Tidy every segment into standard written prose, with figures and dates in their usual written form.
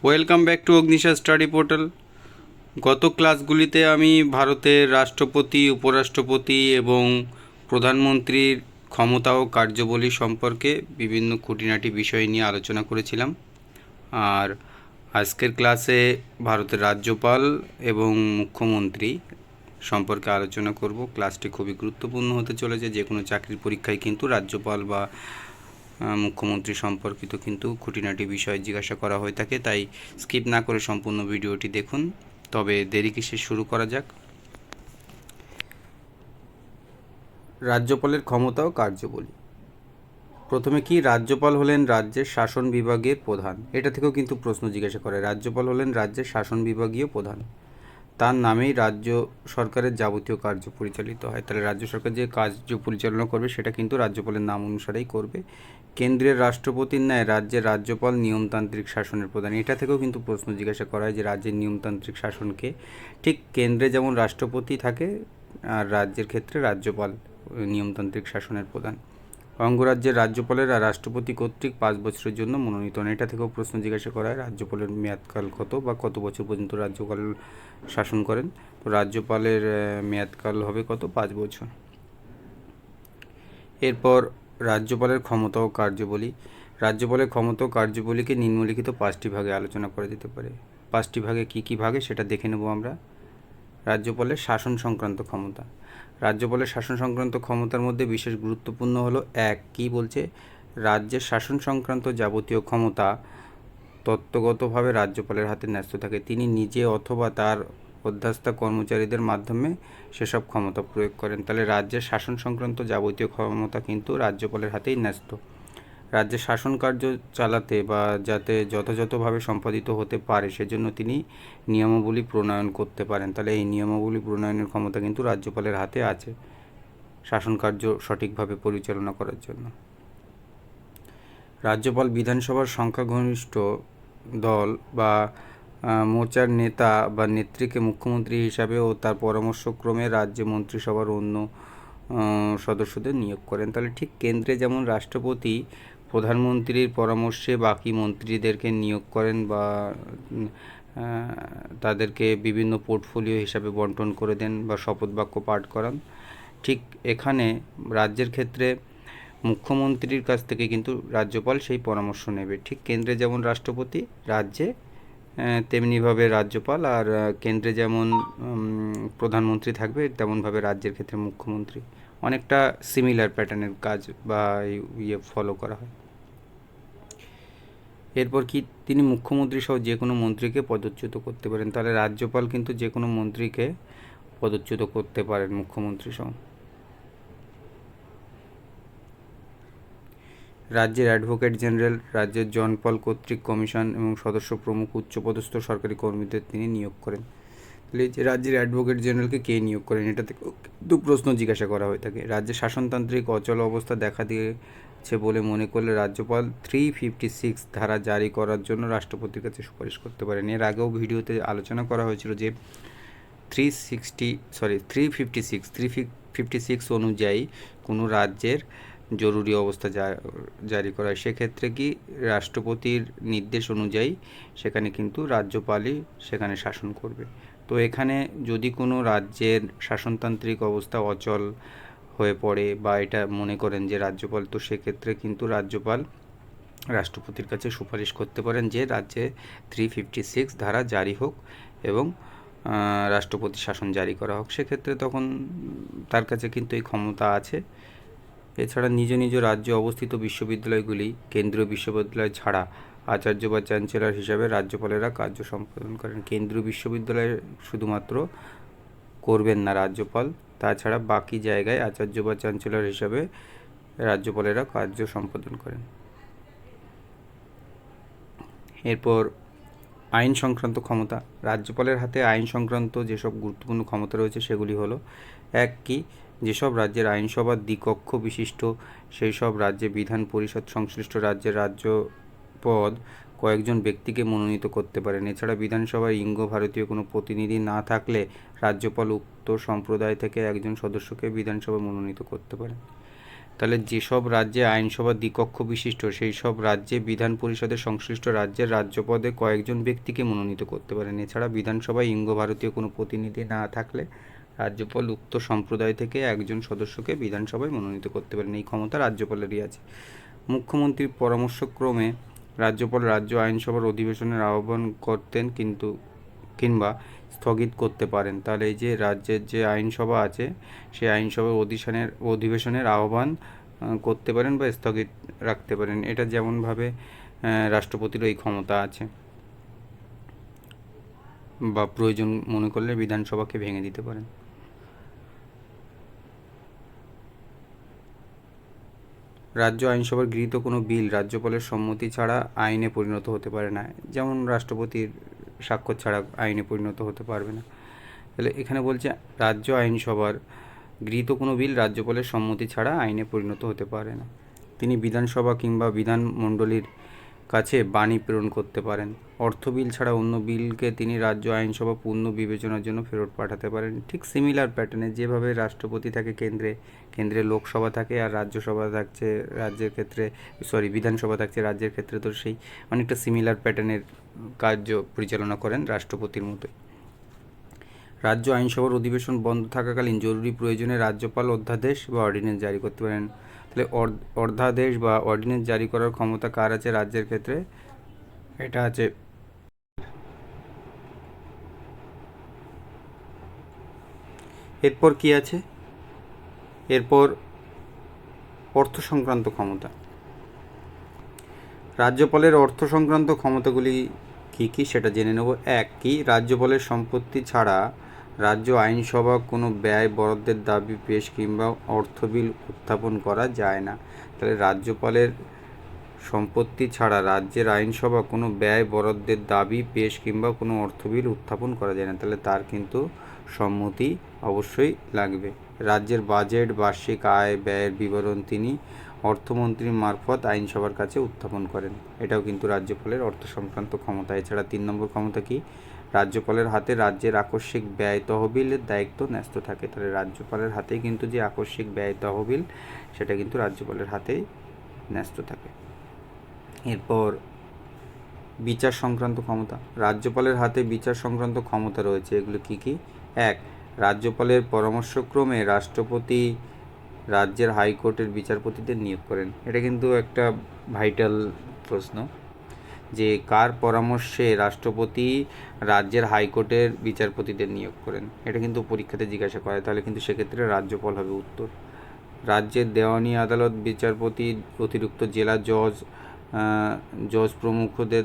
Welcome back to Agnisha study portal. গত ক্লাসগুলিতে আমি ভারতের রাষ্ট্রপতি, উপরাষ্ট্রপতি এবং প্রধানমন্ত্রীর ক্ষমতা ও কার্যাবলী সম্পর্কে বিভিন্ন খুঁটিনাটি বিষয় নিয়ে আলোচনা করেছিলাম। আর আজকের ক্লাসে ভারতের রাজ্যপাল এবং মুখ্যমন্ত্রী সম্পর্কে আলোচনা করব। ক্লাসটি খুবই গুরুত্বপূর্ণ হতে চলেছে। যে কোনো চাকরির পরীক্ষায় কিন্তু রাজ্যপাল বা মুখ্যমন্ত্রী সম্পর্কিত কিন্তু খুঁটিনাটি বিষয় জিজ্ঞাসা করা হয়ে থাকে, তাই স্কিপ না করে সম্পূর্ণ ভিডিওটি দেখুন। তবে দেরি কিসে, শুরু করা যাক। রাজ্যপালের ক্ষমতা ও কার্যাবলী। প্রথমে কি, রাজ্যপাল হলেন রাজ্যের শাসন বিভাগের প্রধান। এটা থেকেও কিন্তু প্রশ্ন জিজ্ঞাসা করে। রাজ্যপাল হলেন রাজ্যের শাসন বিভাগীয় প্রধান, তার নামেই রাজ্য সরকারের যাবতীয় কার্য পরিচালিত হয়। তাহলে রাজ্য সরকার যে কার্য পরিচালনা করবে সেটা কিন্তু রাজ্যপালের নাম অনুসারেই করবে। কেন্দ্রের রাষ্ট্রপতির ন্যায় রাজ্যের রাজ্যপাল নিয়মতান্ত্রিক শাসনের প্রধান। এটা থেকেও কিন্তু প্রশ্ন জিজ্ঞাসা করা হয় যে রাজ্যের নিয়মতান্ত্রিক শাসনকে, ঠিক কেন্দ্রে যেমন রাষ্ট্রপতি থাকে আর রাজ্যের ক্ষেত্রে রাজ্যপাল নিয়মতান্ত্রিক শাসনের প্রধান। অঙ্গরাজ্যের রাজ্যপালেরা রাষ্ট্রপতি কর্তৃক 5 বছরের জন্য মনোনীত হন। এটা থেকেও প্রশ্ন জিজ্ঞাসা করা হয় রাজ্যপালের মেয়াদকাল কত বা কত বছর পর্যন্ত রাজ্যপাল শাসন করেন। তো রাজ্যপালের মেয়াদকাল হবে কত, 5 বছর। এরপর রাজ্যপালের ক্ষমতা ও কার্যাবলী। রাজ্যপালের ক্ষমতা ও কার্যাবলীকে নিম্নলিখিত 5টি ভাগে আলোচনা করা যেতে পারে। 5টি ভাগে কী কী ভাগে সেটা দেখে নেব আমরা। রাজ্যপালের শাসন সংক্রান্ত ক্ষমতা। রাজ্যপালের শাসন সংক্রান্ত ক্ষমতার মধ্যে বিশেষ গুরুত্বপূর্ণ হলো এক, কী বলছে, রাজ্যের শাসন সংক্রান্ত যাবতীয় ক্ষমতা তত্ত্বগতভাবে রাজ্যপালের হাতে ন্যস্ত থাকে। তিনি নিজে অথবা তার অধ্যস্তা কর্মচারীদের মাধ্যমে সেসব ক্ষমতা প্রয়োগ করেন। তাহলে রাজ্যের শাসন সংক্রান্ত যাবতীয় ক্ষমতা কিন্তু রাজ্যপালের হাতেই ন্যস্ত। রাজ্যের শাসন কার্য চালাতে বা যাতে যথাযথভাবে সম্পাদিত হতে পারে সেজন্য তিনি নিয়মাবলী প্রণয়ন করতে পারেন। তাহলে এই নিয়মাবলী প্রণয়নের ক্ষমতা কিন্তু রাজ্যপালের হাতে আছে শাসন কার্য সঠিকভাবে পরিচালনা করার জন্য। রাজ্যপাল বিধানসভার সংখ্যাগরিষ্ঠ দল বা মোর্চার নেতা বা নেত্রীকে মুখ্যমন্ত্রী হিসাবে ও তার পরামর্শক্রমে রাজ্যে মন্ত্রিসভার অন্য সদস্যদের নিয়োগ করেন। তাহলে ঠিক কেন্দ্রে যেমন রাষ্ট্রপতি প্রধানমন্ত্রীর পরামর্শে বাকি মন্ত্রীদেরকে নিয়োগ করেন বা তাদেরকে বিভিন্ন পোর্টফোলিও হিসাবে বন্টন করে দেন বা শপথ বাক্য পাঠ করান, ঠিক এখানে রাজ্যের ক্ষেত্রে মুখ্যমন্ত্রীর কাছ থেকে কিন্তু রাজ্যপাল সেই পরামর্শ নেবে। ঠিক কেন্দ্রে যেমন রাষ্ট্রপতি, রাজ্যে তেমনিভাবে রাজ্যপাল, আর কেন্দ্রে যেমন প্রধানমন্ত্রী থাকবে তেমনভাবে রাজ্যের ক্ষেত্রে মুখ্যমন্ত্রী। অনেকটা সিমিলার প্যাটার্নের কাজ বা ফলো করা হয়। এরপর কি, তিনি মুখ্যমন্ত্রী সহ যে কোনো মন্ত্রীকে পদচ্যুত করতে পারেন। তাহলে রাজ্যপাল কিন্তু যে কোনো মন্ত্রীকে পদচ্যুত করতে পারেন মুখ্যমন্ত্রী সহ। রাজ্যের অ্যাডভোকেট জেনারেল রাজ্যের জনপাল কর্তৃক কমিশন এবং সদস্য প্রমুখ উচ্চপদস্থ সরকারি কর্মীদের তিনি নিয়োগ করেন। তাহলে যে রাজ্যের অ্যাডভোকেট জেনারেলকে কে নিয়োগ করেন, এটা থেকে দু প্রশ্ন জিজ্ঞাসা করা হয়ে থাকে। রাজ্যের শাসনতান্ত্রিক অচল অবস্থা দেখা দিয়েছে বলে মনে করলে রাজ্যপাল 356 ধারা জারি করার জন্য রাষ্ট্রপতির কাছে সুপারিশ করতে পারেন। এর আগেও ভিডিওতে আলোচনা করা হয়েছিল যে 356 অনুযায়ী কোনো রাজ্যের জরুরি অবস্থা জারি করা হয়, সেক্ষেত্রে কি রাষ্ট্রপতির নির্দেশ অনুযায়ী সেখানে কিন্তু রাজ্যপালই সেখানে শাসন করবে। তো এখানে যদি কোনো রাজ্যের শাসনতান্ত্রিক অবস্থা অচল হয়ে পড়ে বা এটা মনে করেন যে রাজ্যপাল, তো সেক্ষেত্রে কিন্তু রাজ্যপাল রাষ্ট্রপতির কাছে সুপারিশ করতে পারেন যে রাজ্যে 356 ধারা জারি হোক এবং রাষ্ট্রপতি শাসন জারি করা হোক। সেক্ষেত্রে তখন তার কাছে কিন্তু এই ক্ষমতা আছে। এছাড়া নিজ নিজ রাজ্যে অবস্থিত বিশ্ববিদ্যালয়গুলি কেন্দ্রীয় বিশ্ববিদ্যালয় ছাড়া আচার্য বা চ্যান্সেলর হিসাবে রাজ্যপালেরা কার্য সম্পাদন করেন। কেন্দ্রীয় বিশ্ববিদ্যালয়ে শুধুমাত্র করবেন না রাজ্যপাল, তাছাড়া বাকি জায়গায় আচার্য বা চ্যান্সেলর হিসাবে রাজ্যপালেরা কার্য সম্পাদন করেন। এরপর আইন সংক্রান্ত ক্ষমতা। রাজ্যপালের হাতে আইন সংক্রান্ত যেসব গুরুত্বপূর্ণ ক্ষমতা রয়েছে সেগুলি হলো, এক, কি, যেসব রাজ্যের আইনসভা দ্বিকক্ষ বিশিষ্ট সেই সব রাজ্যে বিধান পরিষদ সংশ্লিষ্ট রাজ্যের রাজ্যপদ কয়েকজন ব্যক্তিকে মনোনীত করতে পারেন। এছাড়া বিধানসভায় ইঙ্গ ভারতীয় কোনো প্রতিনিধি না থাকলে রাজ্যপাল উক্ত সম্প্রদায় থেকে একজন সদস্যকে বিধানসভায় মনোনীত করতে পারেন। তাহলে যেসব রাজ্যে আইনসভা দ্বিকক্ষ বিশিষ্ট সেই সব রাজ্যে বিধান পরিষদের সংশ্লিষ্ট রাজ্যের রাজ্যপদে কয়েকজন ব্যক্তিকে মনোনীত করতে পারেন। এছাড়া বিধানসভায় ভারতীয় কোনো প্রতিনিধি না থাকলে রাজ্যপাল উক্ত সম্প্রদায় থেকে একজন সদস্যকে বিধানসভায় মনোনীত করতে পারেন। এই ক্ষমতা রাজ্যপালেরই আছে। মুখ্যমন্ত্রীর পরামর্শক্রমে রাজ্যপাল রাজ্য আইনসভার অধিবেশনের আহ্বান করতেন কিংবা স্থগিত করতে পারেন। তাহলে এই যে রাজ্যের যে আইনসভা আছে সেই আইনসভার অধিবেশনের আহ্বান করতে পারেন বা স্থগিত রাখতে পারেন। এটা যেমনভাবে রাষ্ট্রপতিরও এই ক্ষমতা আছে, বা প্রয়োজন মনে করলে বিধানসভাকে ভেঙে দিতে পারেন। রাজ্য আইনসভার গৃহীত কোনো বিল রাজ্যপালের সম্মতি ছাড়া আইনে পরিণত হতে পারে না। যেমন রাষ্ট্রপতির স্বাক্ষর ছাড়া আইনে পরিণত হতে পারবে না। তাহলে এখানে বলছে রাজ্য আইনসভার গৃহীত কোনো বিল রাজ্যপালের সম্মতি ছাড়া আইনে পরিণত হতে পারে না। তিনি বিধানসভা কিংবা বিধানমণ্ডলীর কাছে বাণী প্রেরণ করতে পারেন। অর্থ বিল ছাড়া অন্য বিলকে তিনি রাজ্য আইনসভা পূর্ণ বিবেচনার জন্য ফেরত পাঠাতে পারেন। ঠিক সিমিলার প্যাটার্নে যেভাবে রাষ্ট্রপতি থাকে কেন্দ্রে লোকসভা থাকে, আর রাজ্যসভা থাকছে রাজ্যের ক্ষেত্রে, বিধানসভা থাকছে রাজ্যের ক্ষেত্রে, তো সেই অনেকটা সিমিলার প্যাটার্নের কার্য পরিচালনা করেন রাষ্ট্রপতির মতোই। রাজ্য আইনসভার অধিবেশন বন্ধ থাকাকালীন জরুরি প্রয়োজনে রাজ্যপাল অধ্যাদেশ বা অর্ডিন্যান্স জারি করতে পারেন। তাহলে অধ্যাদেশ বা অর্ডিন্যান্স জারি করার ক্ষমতা কার আছে রাজ্যের ক্ষেত্রে? এটা আছে এরপর কি আছে? এরপর অর্থ সংক্রান্ত ক্ষমতা। রাজ্যপালের অর্থ সংক্রান্ত ক্ষমতাগুলি কী কী সেটা জেনে নেব। এক, কি রাজ্যপালের সম্পত্তি ছাড়া রাজ্য আইনসভা কোনো ব্যয় বরাদ্দের দাবি পেশ কিংবা অর্থ বিল উত্থাপন করা যায় না। তাহলে রাজ্যপালের সম্পত্তি ছাড়া রাজ্যের আইনসভা কোনো ব্যয় বরাদ্দের দাবি পেশ কিংবা কোনো অর্থ বিল উত্থাপন করা যায় না। তাহলে তার কিন্তু সম্মতি অবশ্যই লাগবে। রাজ্যের বাজেট, বার্ষিক আয় ব্যয়ের বিবরণ তিনি অর্থমন্ত্রীর মারফত আইনসভার কাছে উত্থাপন করেন। এটাও কিন্তু রাজ্যপালের অর্থ সংক্রান্ত ক্ষমতা। এছাড়া 3 নম্বর ক্ষমতা কি? রাজ্যপালের হাতে রাজ্যের আকস্মিক ব্যয় তহবিলের দায়িত্ব ন্যস্ত থাকে। তাহলে রাজ্যপালের হাতেই কিন্তু যে আকস্মিক ব্যয় তহবিল সেটা কিন্তু রাজ্যপালের হাতেই ন্যস্ত থাকে। এরপর বিচার সংক্রান্ত ক্ষমতা। রাজ্যপালের হাতে বিচার সংক্রান্ত ক্ষমতা রয়েছে। এগুলো কি কি? এক, রাজ্যপালের পরামর্শক্রমে রাষ্ট্রপতি রাজ্যের হাইকোর্টের বিচারপতিদের নিয়োগ করেন। এটা কিন্তু একটা ভাইটাল প্রশ্ন, যে কার পরামর্শে রাষ্ট্রপতি রাজ্যের হাইকোর্টের বিচারপতিদের নিয়োগ করেন। এটা কিন্তু পরীক্ষাতে জিজ্ঞাসা করে, তাহলে কিন্তু সেক্ষেত্রে রাজ্যপাল হবে উত্তর। রাজ্যের দেওয়ানি আদালত বিচারপতি, অতিরিক্ত জেলা জজ প্রমুখদের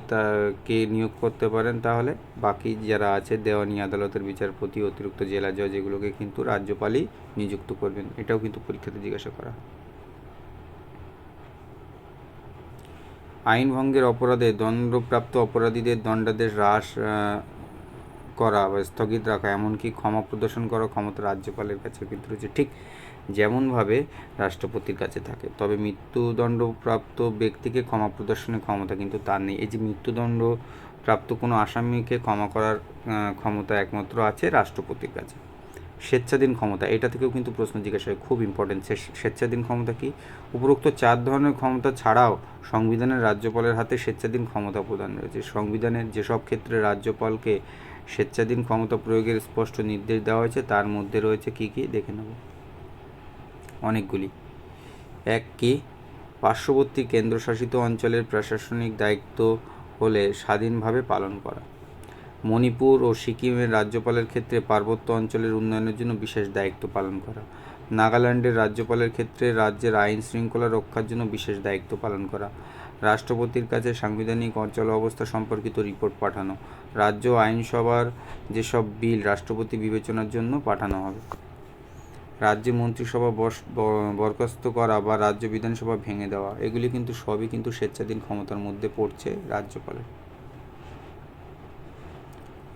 কে নিয়োগ করতে পারেন। তাহলে বাকি যারা আছে দেওয়ানি আদালতের বিচারপতি, অতিরিক্ত জেলা জজ, এগুলোকে কিন্তু রাজ্যপালই নিযুক্ত করবেন। এটাও কিন্তু পরীক্ষাতে জিজ্ঞাসা করা। আইন ভঙ্গের অপরাধে দণ্ডপ্রাপ্ত অপরাধীদের দণ্ডাদেশ হ্রাস করা বা স্থগিত রাখা, এমনকি ক্ষমা প্রদর্শন করার ক্ষমতা রাজ্যপালের কাছে কিন্তু রয়েছে, ঠিক যেমনভাবে রাষ্ট্রপতির কাছে থাকে। তবে মৃত্যুদণ্ডপ্রাপ্ত ব্যক্তিকে ক্ষমা প্রদর্শনের ক্ষমতা কিন্তু তার নেই। এই যে মৃত্যুদণ্ডপ্রাপ্ত কোনো আসামিকে ক্ষমা করার ক্ষমতা একমাত্র আছে রাষ্ট্রপতির কাছে। স্বেচ্ছাধীন ক্ষমতা, এটা থেকেও কিন্তু প্রশ্ন জিজ্ঞাসা হয়, খুব ইম্পর্টেন্ট। স্বেচ্ছাধীন ক্ষমতা কি? উপরোক্ত 4 ধরনের ক্ষমতা ছাড়াও সংবিধানের রাজ্যপালের হাতে স্বেচ্ছাধীন ক্ষমতা প্রদান রয়েছে। সংবিধানের যেসব ক্ষেত্রে রাজ্যপালকে স্বেচ্ছাধীন ক্ষমতা প্রয়োগের স্পষ্ট নির্দেশ দেওয়া হয়েছে তার মধ্যে রয়েছে কি কি দেখে নেব, অনেকগুলি। এক, কি পার্শ্ববর্তী কেন্দ্রশাসিত অঞ্চলের প্রশাসনিক দায়িত্ব হলে স্বাধীনভাবে পালন করা। মণিপুর ও সিকিমের রাজ্যপালের ক্ষেত্রে পার্বত্য অঞ্চলের উন্নয়নের জন্য বিশেষ দায়িত্ব পালন করা। নাগাল্যান্ডের রাজ্যপালের ক্ষেত্রে রাজ্যের আইন শৃঙ্খলা রক্ষার জন্য বিশেষ দায়িত্ব পালন করা। রাষ্ট্রপতির কাছে সাংবিধানিক অচল অবস্থা সম্পর্কিত রিপোর্ট পাঠানো। রাজ্য আইনসভার যেসব বিল রাষ্ট্রপতি বিবেচনার জন্য পাঠানো হবে। রাজ্যে মন্ত্রিসভা বরখাস্ত করা বা রাজ্য বিধানসভা ভেঙে দেওয়া, এগুলি কিন্তু সবই কিন্তু স্বেচ্ছাধীন ক্ষমতার মধ্যে পড়ছে রাজ্যপালের।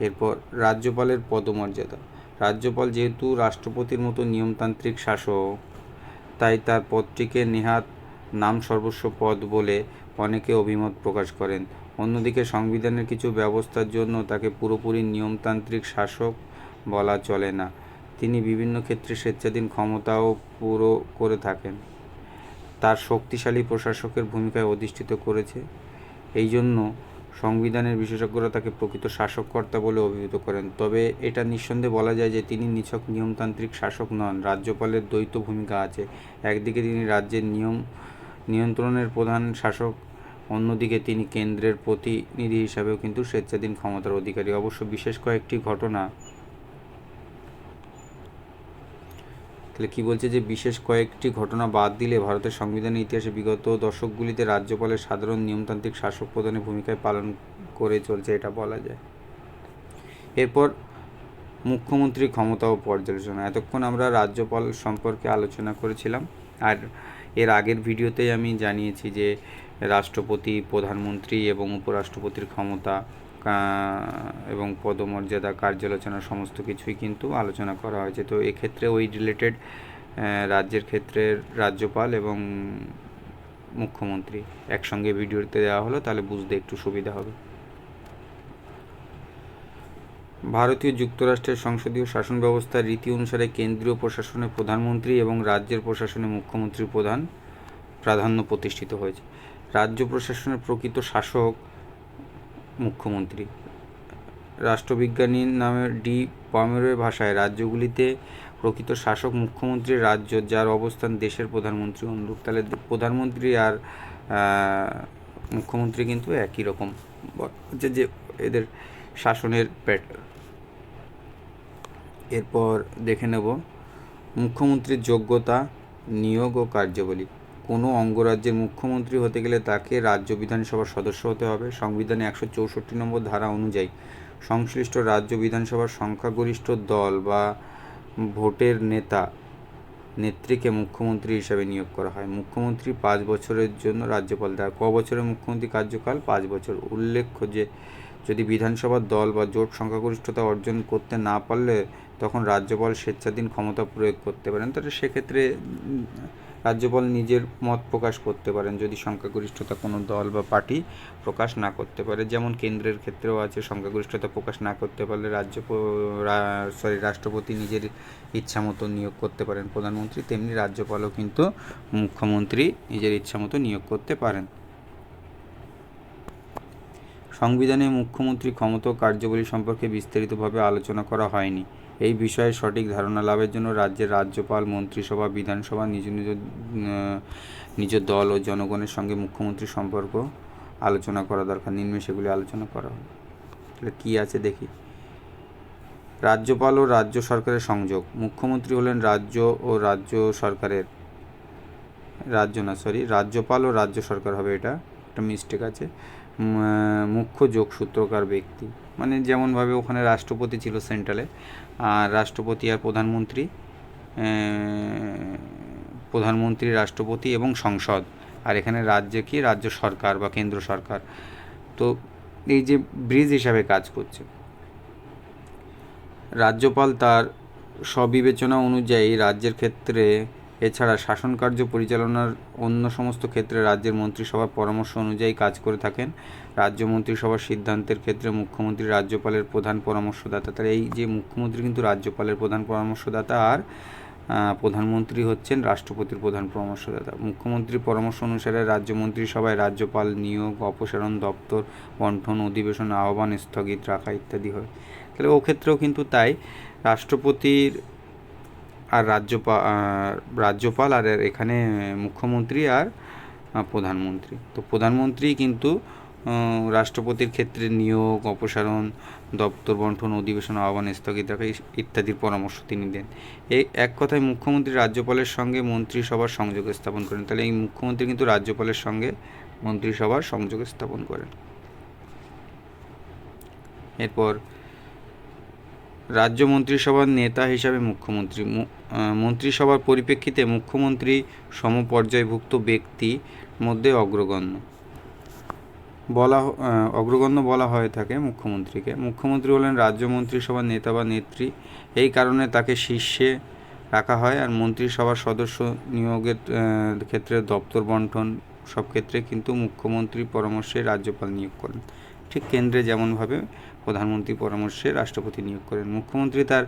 এরপর রাজ্যপালের পদমর্যাদা। রাজ্যপাল যেহেতু রাষ্ট্রপতির মতো নিয়মতান্ত্রিক শাসক, তাই তার পদটিকে নেহাত নাম সর্বস্ব পদ বলে অনেকে অভিমত প্রকাশ করেন। অন্যদিকে সংবিধানের কিছু ব্যবস্থার জন্য তাকে পুরোপুরি নিয়মতান্ত্রিক শাসক বলা চলে না। তিনি বিভিন্ন ক্ষেত্রে স্বেচ্ছাধীন ক্ষমতাও পুরো করে থাকেন। তার শক্তিশালী প্রশাসকের ভূমিকায় অধিষ্ঠিত করেছে। এই জন্য সংবিধানের বিশেষজ্ঞরা তাকে প্রকৃত শাসককর্তা বলে অভিহিত করেন। তবে এটা নিঃসন্দেহে বলা যায় যে তিনি নিছক নিয়মতান্ত্রিক শাসক নন। রাজ্যপালের দ্বৈত ভূমিকা আছে। একদিকে তিনি রাজ্যের নিয়ন্ত্রণের প্রধান শাসক, অন্যদিকে তিনি কেন্দ্রের প্রতিনিধি হিসাবেও কিন্তু স্বেচ্ছাধীন ক্ষমতার অধিকারী। অবশ্য বিশেষ কয়েকটি ঘটনা, তাহলে কী বলছে যে বিশেষ কয়েকটি ঘটনা বাদ দিলে ভারতের সংবিধানের ইতিহাসে বিগত দশকগুলিতে রাজ্যপালের সাধারণ নিয়মতান্ত্রিক শাসক প্রধানের ভূমিকায় পালন করে চলছে, এটা বলা যায়। এরপর মুখ্যমন্ত্রীর ক্ষমতা ও পর্যালোচনা। এতক্ষণ আমরা রাজ্যপাল সম্পর্কে আলোচনা করেছিলাম, আর এর আগের ভিডিওতেই আমি জানিয়েছি যে রাষ্ট্রপতি, প্রধানমন্ত্রী এবং উপরাষ্ট্রপতির ক্ষমতা এবং পদমর্যাদা, কার্যালোচনা সমস্ত কিছুই কিন্তু আলোচনা করা হয়েছে। তো এক্ষেত্রে ওই রিলেটেড রাজ্যের ক্ষেত্রে রাজ্যপাল এবং মুখ্যমন্ত্রী একসঙ্গে ভিডিওতে দেওয়া হলো, তাহলে বুঝতে একটু সুবিধা হবে। ভারতীয় যুক্তরাষ্ট্রের সংসদীয় শাসন ব্যবস্থার রীতি অনুসারে কেন্দ্রীয় প্রশাসনে প্রধানমন্ত্রী এবং রাজ্যের প্রশাসনে মুখ্যমন্ত্রীর প্রাধান্য প্রতিষ্ঠিত হয়েছে। রাজ্য প্রশাসনের প্রকৃত শাসক মুখ্যমন্ত্রী। রাষ্ট্রবিজ্ঞানী নামে ডি পামেরোর ভাষায় রাজ্যগুলিতে প্রকৃত শাসক মুখ্যমন্ত্রী, রাজ্য যার অবস্থান দেশের প্রধানমন্ত্রী অনুরূপ। তাহলে প্রধানমন্ত্রী আর মুখ্যমন্ত্রী কিন্তু একই রকম যে এদের শাসনের প্যাটার্ন। এরপর দেখে নেব মুখ্যমন্ত্রীর যোগ্যতা, নিয়োগ ও কার্যাবলী। কোনো অঙ্গরাজ্যের মুখ্যমন্ত্রী হতে গেলে তাকে রাজ্য বিধানসভার সদস্য হতে হবে। সংবিধানে 164 নম্বর ধারা অনুযায়ী সংশ্লিষ্ট রাজ্য বিধানসভার সংখ্যাগরিষ্ঠ দল বা ভোটের নেত্রীকে মুখ্যমন্ত্রী হিসাবে নিয়োগ করা হয়। মুখ্যমন্ত্রী 5 বছরের জন্য রাজ্যপাল দেয়। বছরের মুখ্যমন্ত্রী কার্যকাল 5 বছর। উল্লেখ্য যে যদি বিধানসভার দল বা জোট সংখ্যাগরিষ্ঠতা অর্জন করতে না পারলে তখন রাজ্যপাল স্বেচ্ছাধীন ক্ষমতা প্রয়োগ করতে পারেন। তাহলে সেক্ষেত্রে রাজ্যপাল নিজের মত প্রকাশ করতে পারেন যদি সংখ্যাগরিষ্ঠতা কোনো দল বা পার্টি প্রকাশ না করতে পারে। যেমন কেন্দ্রের ক্ষেত্রেও আছে, সংখ্যাগরিষ্ঠতা প্রকাশ না করতে পারলে রাষ্ট্রপতি নিজের ইচ্ছা মতো নিয়োগ করতে পারেন প্রধানমন্ত্রী, তেমনি রাজ্যপালও কিন্তু মুখ্যমন্ত্রী নিজের ইচ্ছা মতো নিয়োগ করতে পারেন। সংবিধানে মুখ্যমন্ত্রী ক্ষমতা ও কার্যাবলী সম্পর্কে বিস্তারিতভাবে আলোচনা করা হয়নি। এই বিষয়ে সঠিক ধারণা লাভের জন্য রাজ্যের রাজ্যপাল, মন্ত্রিসভা, বিধানসভা নিজ দল ও জনগণের সঙ্গে মুখ্যমন্ত্রীর সম্পর্ক আলোচনা করা দরকার। নিম্নে সেগুলি আলোচনা করা হয়। তাহলে কী আছে দেখি। রাজ্যপাল ও রাজ্য সরকারের সংযোগ। মুখ্যমন্ত্রী হলেন রাজ্যপাল ও রাজ্য সরকার হবে, এটা একটা মিস্টেক আছে, মুখ্য যোগসূত্রকার ব্যক্তি। মানে যেমনভাবে ওখানে রাষ্ট্রপতি ছিল সেন্ট্রালে, আর রাষ্ট্রপতি আর প্রধানমন্ত্রী, রাষ্ট্রপতি এবং সংসদ, আর এখানে রাজ্যে কি রাজ্য সরকার বা কেন্দ্র সরকার। তো এই যে ব্রিজ হিসাবে কাজ করছে। রাজ্যপাল তার স্ববিবেচনা অনুযায়ী রাজ্যের ক্ষেত্রে এছাড়া শাসন কার্য পরিচালনার অন্য সমস্ত ক্ষেত্রে রাজ্যের মন্ত্রিসভার পরামর্শ অনুযায়ী কাজ করে থাকেন। রাজ্য মন্ত্রিসভার সিদ্ধান্তের ক্ষেত্রে মুখ্যমন্ত্রী রাজ্যপালের প্রধান পরামর্শদাতা। তাহলে এই যে মুখ্যমন্ত্রী কিন্তু রাজ্যপালের প্রধান পরামর্শদাতা, আর প্রধানমন্ত্রী হচ্ছেন রাষ্ট্রপতির প্রধান পরামর্শদাতা। মুখ্যমন্ত্রীর পরামর্শ অনুসারে রাজ্য মন্ত্রিসভায় রাজ্যপাল নিয়োগ, অপসারণ, দপ্তর বন্টন, অধিবেশন আহ্বান, স্থগিত রাখা ইত্যাদি হয়। তাহলে ও ক্ষেত্রেও কিন্তু তাই, রাষ্ট্রপতির আর রাজ্যপাল আর এখানে মুখ্যমন্ত্রী আর প্রধানমন্ত্রী। তো প্রধানমন্ত্রী কিন্তু রাষ্ট্রপতির ক্ষেত্রে নিয়োগ, অপসারণ, দপ্তর বন্টন, অধিবেশন আহ্বান, স্থগিত রাখা ইত্যাদির পরামর্শ তিনি দেন। এই এক কথায় মুখ্যমন্ত্রী রাজ্যপালের সঙ্গে মন্ত্রিসভার সংযোগ স্থাপন করেন। তাহলে এই মুখ্যমন্ত্রী কিন্তু রাজ্যপালের সঙ্গে মন্ত্রিসভার সংযোগ স্থাপন করেন। এরপর রাজ্য মন্ত্রিসভার নেতা হিসাবে মুখ্যমন্ত্রী। মন্ত্রিসভার পরিপ্রেক্ষিতে মুখ্যমন্ত্রী সমপর্যায়ভুক্ত ব্যক্তি মধ্যে অগ্রগণ্য বলা হয়ে থাকে মুখ্যমন্ত্রীকে। মুখ্যমন্ত্রী হলেন রাজ্য মন্ত্রিসভার নেতা বা নেত্রী, এই কারণে তাকে শীর্ষে রাখা হয়। আর মন্ত্রিসভার সদস্য নিয়োগের ক্ষেত্রে, দপ্তর বন্টন সব ক্ষেত্রে কিন্তু মুখ্যমন্ত্রীর পরামর্শে রাজ্যপাল নিয়োগ করেন। ঠিক কেন্দ্রে যেমনভাবে প্রধানমন্ত্রী পরামর্শে রাষ্ট্রপতি নিয়োগ করেন। মুখ্যমন্ত্রী তার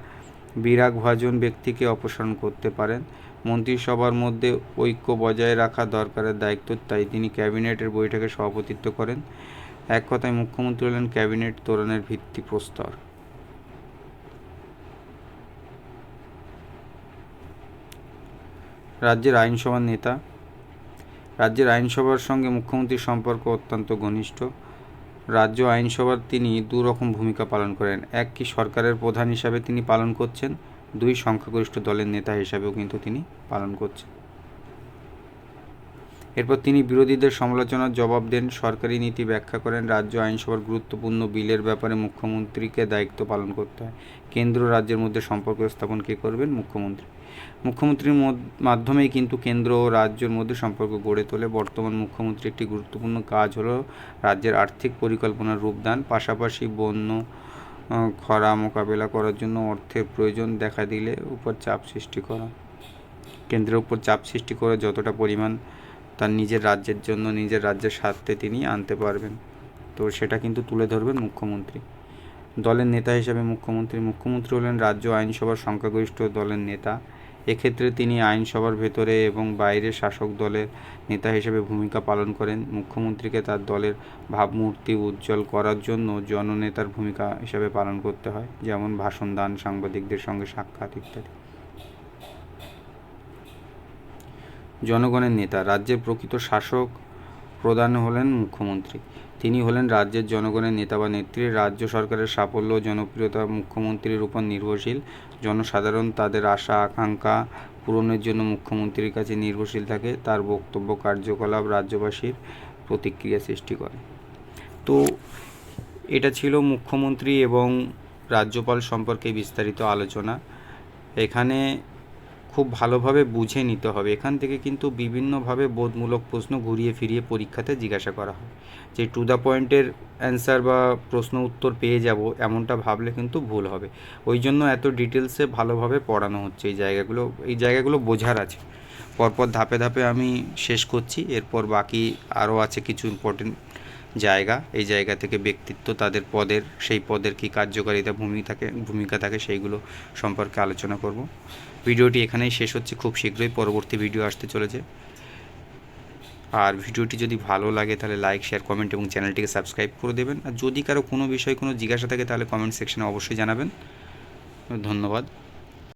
বিরাগভাজন ব্যক্তিকে অপসারণ করতে পারেন। মন্ত্রিসভার মধ্যে ঐক্য বজায় রাখা দরকারের দায়িত্ব, তাই তিনি ক্যাবিনেটের বৈঠকে সভাপতিত্ব করেন। এক কথায় মুখ্যমন্ত্রী হলেন ক্যাবিনেট তোরণের ভিত্তিপ্রস্তর। রাজ্যের আইনসভার নেতা। রাজ্যের আইনসভার সঙ্গে মুখ্যমন্ত্রীর সম্পর্ক অত্যন্ত ঘনিষ্ঠ। রাজ্য আইনসভার তিনি দুরকম ভূমিকা পালন করেন। এক, কি সরকারের প্রধান হিসাবে তিনি পালন করছেন, দুই, সংখ্যাগরিষ্ঠ দলের নেতা হিসাবেও কিন্তু তিনি পালন করছেন। এরপর তিনি বিরোধীদের সমালোচনার জবাব দেন, সরকারি নীতি ব্যাখ্যা করেন। রাজ্য আইনসভার গুরুত্বপূর্ণ বিলের ব্যাপারে মুখ্যমন্ত্রীকে দায়িত্ব পালন করতে হয়। কেন্দ্র রাজ্যের মধ্যে সম্পর্ক স্থাপন কে করবেন? মুখ্যমন্ত্রী। মুখ্যমন্ত্রীর মাধ্যমেই কিন্তু কেন্দ্র ও রাজ্যের মধ্যে সম্পর্ক গড়ে তোলে। বর্তমান মুখ্যমন্ত্রীর একটি গুরুত্বপূর্ণ কাজ হলো রাজ্যের আর্থিক পরিকল্পনার রূপদান, পাশাপাশি বন্যা খরা মোকাবেলা করার জন্য অর্থের প্রয়োজন দেখা দিলে উপর চাপ সৃষ্টি করা। কেন্দ্রের উপর চাপ সৃষ্টি করে যতটা পরিমাণ তার নিজের রাজ্যের জন্য, নিজের রাজ্যের স্বার্থে তিনি আনতে পারবেন, তো সেটা কিন্তু তুলে ধরবেন মুখ্যমন্ত্রী। দলের নেতা হিসেবে মুখ্যমন্ত্রী হলেন রাজ্য আইনসভার সংখ্যাগরিষ্ঠ দলের নেতা। এক্ষেত্রে তিনি আইনসভার ভেতরে এবং বাইরে শাসক দলের নেতা হিসেবে ভূমিকা পালন করেন। মুখ্যমন্ত্রীকে তার দলের ভাবমূর্তি উজ্জ্বল করার জন্য জননেতার ভূমিকা হিসেবে পালন করতে হয়, যেমন ভাষণ দান, সাংবাদিকদের সঙ্গে সাক্ষাৎ ইত্যাদি। জনগণের নেতা। রাজ্যের প্রকৃত শাসক প্রধান হলেন মুখ্যমন্ত্রী। তিনি হলেন রাজ্যের জনগণের নেতা বা নেত্রী। রাজ্য সরকারের সাফল্য ও জনপ্রিয়তা মুখ্যমন্ত্রীর উপর নির্ভরশীল। জনসাধারণ তাদের আশা আকাঙ্ক্ষা পূরণের জন্য মুখ্যমন্ত্রীর কাছে নির্ভরশীল থাকে। তার বক্তব্য, কার্যকলাপ রাজ্যবাসীর প্রতিক্রিয়া সৃষ্টি করে। তো এটা ছিল মুখ্যমন্ত্রী এবং রাজ্যপাল সম্পর্কে বিস্তারিত আলোচনা। এখানে খুব ভালোভাবে বুঝে নিতে হবে। এখান থেকে কিন্তু বিভিন্নভাবে বোধমূলক প্রশ্ন ঘুরিয়ে ফিরিয়ে পরীক্ষাতে জিজ্ঞাসা করা হয়। যে টু দ্য পয়েন্টের অ্যান্সার বা প্রশ্ন উত্তর পেয়ে যাব এমনটা ভাবলে কিন্তু ভুল হবে। ওই জন্য এত ডিটেলসে ভালোভাবে পড়ানো হচ্ছে। এই জায়গাগুলো বোঝার আছে। পরপর ধাপে ধাপে আমি শেষ করছি। এরপর বাকি আরও আছে কিছু ইম্পর্টেন্ট জায়গা। এই জায়গা থেকে ব্যক্তিত্ব, তাদের পদের, সেই পদের কী কার্যকারিতা ভূমিকা থাকে সেইগুলো সম্পর্কে আলোচনা করব। ভিডিওটি এখানেই শেষ হচ্ছে। খুব শীঘ্রই পরবর্তী ভিডিও আসতে চলেছে। আর ভিডিওটি যদি ভালো লাগে তাহলে লাইক, শেয়ার, কমেন্ট এবং চ্যানেলটিকে সাবস্ক্রাইব করে দেবেন। আর যদি কারো কোনো বিষয়ে কোনো জিজ্ঞাসা থাকে তাহলে কমেন্ট সেকশনে অবশ্যই জানাবেন। ধন্যবাদ।